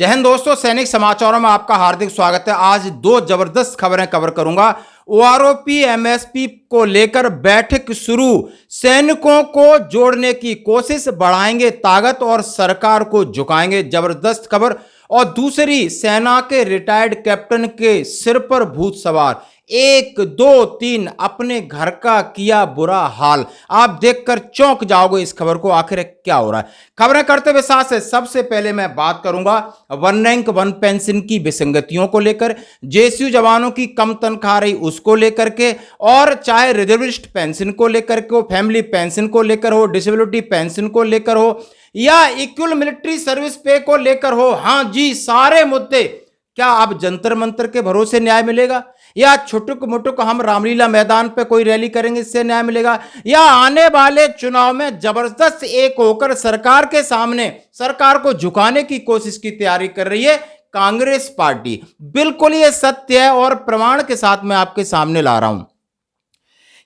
जय हिंद दोस्तों, सैनिक समाचारों में आपका हार्दिक स्वागत है। आज दो जबरदस्त खबरें कवर करूंगा। ओआरओपी एमएसपी को लेकर बैठक शुरू, सैनिकों को जोड़ने की कोशिश, बढ़ाएंगे ताकत और सरकार को झुकाएंगे, जबरदस्त खबर। और दूसरी, सेना के रिटायर्ड कैप्टन के सिर पर भूत सवार, 1 2 3 अपने घर का किया बुरा हाल। आप देखकर चौंक जाओगे इस खबर को, आखिर क्या हो रहा है। खबरें करते हुए साथ से सबसे पहले मैं बात करूंगा वन रैंक वन पेंशन की विसंगतियों को लेकर, जेएसयू जवानों की कम तनख्वाह रही उसको लेकर के, और चाहे रिजर्विस्ट पेंशन को लेकर के हो, फैमिली पेंशन को लेकर हो, डिसेबिलिटी पेंशन को लेकर हो, या इक्वल मिलिट्री सर्विस पे को लेकर हो। हां जी, सारे मुद्दे। क्या अब जंतर मंतर के भरोसे न्याय मिलेगा, या छुटुक मुटुक हम रामलीला मैदान पे कोई रैली करेंगे इससे न्याय मिलेगा, या आने वाले चुनाव में जबरदस्त एक होकर सरकार के सामने सरकार को झुकाने की कोशिश की तैयारी कर रही है कांग्रेस पार्टी। बिल्कुल ये सत्य है और प्रमाण के साथ मैं आपके सामने ला रहा हूं।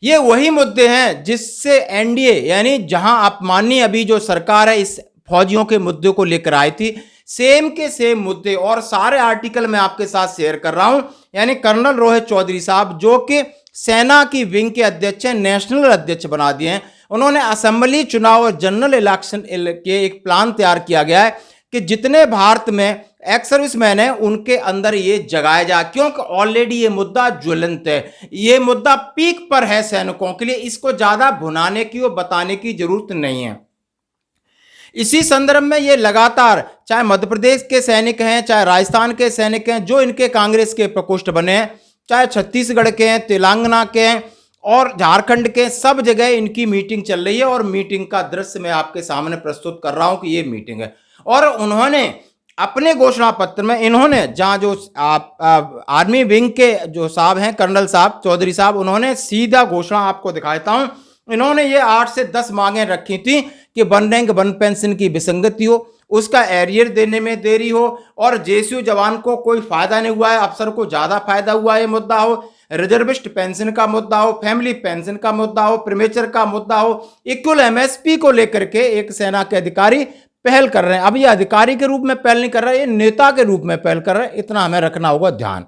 ये वही मुद्दे हैं जिससे एनडीए यानी जहां अपमाननीय अभी जो सरकार है इस फौजियों के मुद्दे को लेकर आई थी, सेम के सेम मुद्दे और सारे आर्टिकल मैं आपके साथ शेयर कर रहा हूं। यानी कर्नल रोहित चौधरी साहब, जो कि सेना की विंग के अध्यक्ष हैं, नेशनल अध्यक्ष बना दिए हैं, उन्होंने असेंबली चुनाव और जनरल इलेक्शन के एक प्लान तैयार किया गया है कि जितने भारत में एक्स सर्विसमैन है उनके अंदर ये जगाया जा, क्योंकि ऑलरेडी ये मुद्दा ज्वलंत है, ये मुद्दा पीक पर है सैनिकों के लिए, इसको ज्यादा भुनाने की और बताने की जरूरत नहीं है। इसी संदर्भ में ये लगातार, चाहे मध्य प्रदेश के सैनिक हैं, चाहे राजस्थान के सैनिक हैं जो इनके कांग्रेस के प्रकोष्ठ बने हैं, चाहे छत्तीसगढ़ के हैं, तेलंगाना के हैं और झारखंड के, सब जगह इनकी मीटिंग चल रही है। और मीटिंग का दृश्य मैं आपके सामने प्रस्तुत कर रहा हूं कि ये मीटिंग है। और उन्होंने अपने घोषणा पत्र में, इन्होंने जहां जो आर्मी विंग के जो साहब हैं, कर्नल साहब चौधरी साहब, उन्होंने सीधा घोषणा आपको दिखाता हूं। इन्होंने ये 8 से 10 मांगे रखी थी कि वन रैंक वन पेंशन की विसंगति हो, उसका एरियर देने में देरी हो, और जेएसयू जवान को कोई फायदा नहीं हुआ है, अफसर को ज्यादा फायदा हुआ है, मुद्दा हो, रिजर्विस्ट पेंशन का मुद्दा हो, फैमिली पेंशन का मुद्दा हो, प्रीमेचर का मुद्दा हो, इक्वल एमएसपी को लेकर के एक सेना के अधिकारी पहल कर रहे हैं। अब ये अधिकारी के रूप में पहल नहीं कर रहे, ये नेता के रूप में पहल कर रहे हैं, इतना हमें रखना होगा ध्यान।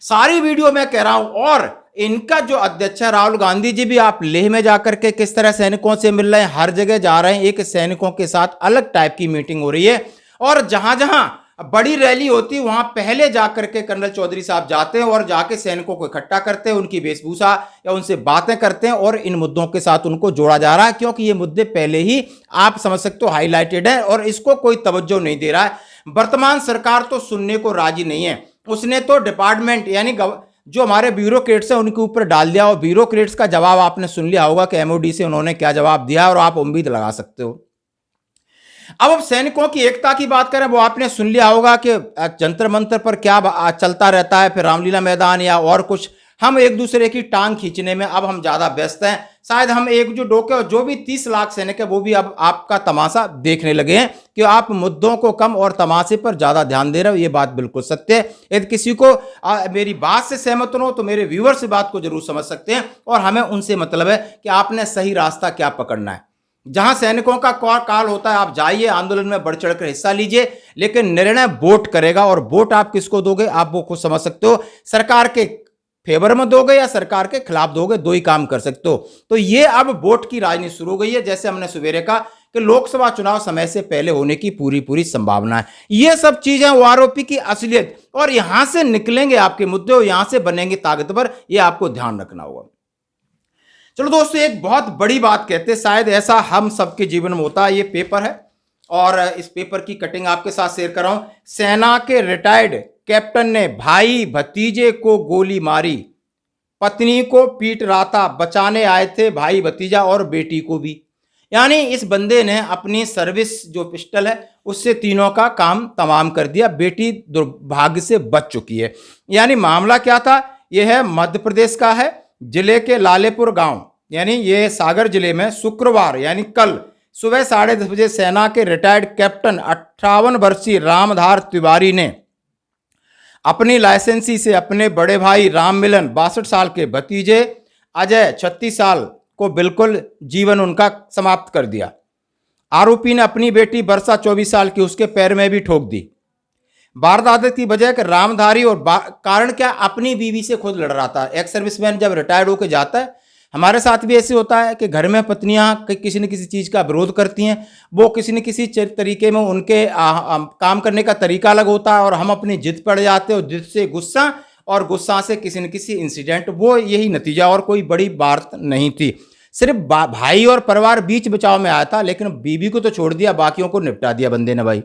सारी वीडियो में कह रहा हूं। और इनका जो अध्यक्ष है राहुल गांधी जी भी, आप लेह में जाकर के किस तरह सैनिकों से मिल रहे हैं, हर जगह जा रहे हैं, एक सैनिकों के साथ अलग टाइप की मीटिंग हो रही है। और जहां जहां बड़ी रैली होती है वहां पहले जाकर के कर्नल चौधरी साहब जाते हैं और जाके सैनिकों को इकट्ठा करते हैं, उनकी वेशभूषा या उनसे बातें करते हैं, और इन मुद्दों के साथ उनको जोड़ा जा रहा है, क्योंकि ये मुद्दे पहले ही आप समझ सकते हो हाईलाइटेड है और इसको कोई तवज्जो नहीं दे रहा है। वर्तमान सरकार तो सुनने को राजी नहीं है, उसने तो डिपार्टमेंट यानी जो हमारे ब्यूरोक्रेट्स हैं उनके ऊपर डाल दिया, और ब्यूरोक्रेट्स का जवाब आपने सुन लिया होगा कि एमओडी से उन्होंने क्या जवाब दिया, और आप उम्मीद लगा सकते हो। अब सैनिकों की एकता की बात करें, वो आपने सुन लिया होगा कि जंतर मंतर पर क्या चलता रहता है, फिर रामलीला मैदान या और कुछ, हम एक दूसरे की टांग खींचने में अब हम ज्यादा व्यस्त हैं। शायद हम एकजुट होकर, जो भी 30 लाख सैनिक है वो भी अब आपका तमाशा देखने लगे हैं कि आप मुद्दों को कम और तमाशे पर ज्यादा ध्यान दे रहे हो। ये बात बिल्कुल सत्य है। यदि किसी को मेरी बात से सहमत हो तो मेरे व्यूअर से बात को जरूर समझ सकते हैं, और हमें उनसे मतलब है कि आपने सही रास्ता क्या पकड़ना है। जहां सैनिकों का काल होता है, आप जाइए, आंदोलन में बढ़ चढ़कर हिस्सा लीजिए, लेकिन निर्णय वोट करेगा, और वोट आप किसको दोगे आप वो खुद समझ सकते हो। सरकार के फेवर में दोगे या सरकार के खिलाफ दोगे, दो ही काम कर सकते हो। तो ये अब वोट की राजनीति शुरू हो गई है। जैसे हमने सवेरे कहा कि लोकसभा चुनाव समय से पहले होने की पूरी संभावना है। ये सब चीजें ओआरओपी की असलियत, और यहां से निकलेंगे आपके मुद्दे और यहां से बनेंगे ताकतवर, ये आपको ध्यान रखना होगा। चलो दोस्तों, एक बहुत बड़ी बात कहते हैं, शायद ऐसा हम सबके जीवन में होता है। ये पेपर है और इस पेपर की कटिंग आपके साथ शेयर कर रहा हूं। सेना के रिटायर्ड कैप्टन ने भाई भतीजे को गोली मारी, पत्नी को पीट रहा था, बचाने आए थे भाई भतीजा और बेटी को भी। यानी इस बंदे ने अपनी सर्विस जो पिस्टल है उससे तीनों का काम तमाम कर दिया। बेटी दुर्भाग्य से बच चुकी है। यानी मामला क्या था, यह है मध्य प्रदेश का है, जिले के लालेपुर गांव, यानी ये सागर जिले में शुक्रवार यानी कल सुबह 10:30 बजे सेना के रिटायर्ड कैप्टन 58 वर्षीय रामधार तिवारी ने अपनी लाइसेंसी से अपने बड़े भाई राम मिलन 62 साल के भतीजे अजय 36 साल को बिल्कुल जीवन उनका समाप्त कर दिया। आरोपी ने अपनी बेटी वर्षा 24 साल की उसके पैर में भी ठोक दी। वारदात की वजह कि रामधारी और कारण क्या, अपनी बीवी से खुद लड़ रहा था। एक्स सर्विसमैन जब रिटायर्ड होकर जाता है, हमारे साथ भी ऐसे होता है कि घर में पत्नियां किसी न किसी चीज़ का विरोध करती हैं, वो किसी न किसी तरीके में उनके काम करने का तरीका अलग होता है और हम अपनी जिद पड़ जाते हैं और जिद से गुस्सा और गुस्सा से किसी न किसी इंसिडेंट, वो यही नतीजा और कोई बड़ी बात नहीं थी। सिर्फ भाई और परिवार बीच बचाव में आया था, लेकिन बीवी को तो छोड़ दिया, बाकियों को निपटा दिया बंदे ने भाई।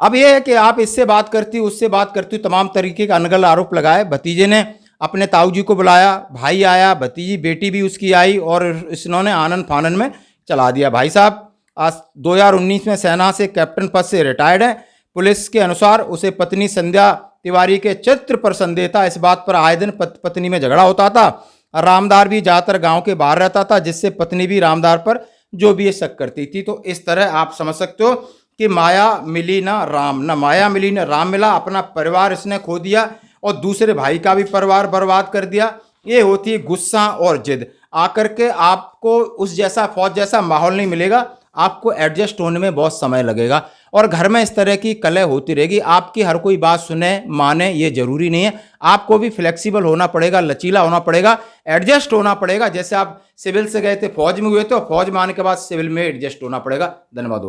अब यह है कि आप इससे बात करती उससे बात करती, तमाम तरीके का अनगढ़ आरोप लगाए। भतीजे ने अपने ताऊ जी को बुलाया, भाई आया, भतीजी बेटी भी उसकी आई और इन्होंने आनंद फानन में चला दिया। भाई साहब आज 2019 में सेना से कैप्टन पद से रिटायर्ड है। पुलिस के अनुसार उसे पत्नी संध्या तिवारी के चित्र पर संदेह था। इस बात पर आए दिन पत्नी में झगड़ा होता था। रामदार भी ज़्यादातर गांव के बाहर रहता था, जिससे पत्नी भी रामदार पर जो भी शक करती थी। तो इस तरह आप समझ सकते हो कि माया मिली ना राम, ना माया मिली ना राम मिला। अपना परिवार इसने खो दिया और दूसरे भाई का भी परिवार बर्बाद कर दिया। ये होती है गुस्सा और जिद। आकर के आपको उस जैसा फौज जैसा माहौल नहीं मिलेगा, आपको एडजस्ट होने में बहुत समय लगेगा और घर में इस तरह की कलह होती रहेगी। आपकी हर कोई बात सुने माने ये जरूरी नहीं है, आपको भी फ्लेक्सिबल होना पड़ेगा, लचीला होना पड़ेगा, एडजस्ट होना पड़ेगा। जैसे आप सिविल से गए थे, फौज में हुए थे और फौज में आने के बाद सिविल में एडजस्ट होना पड़ेगा। धन्यवाद।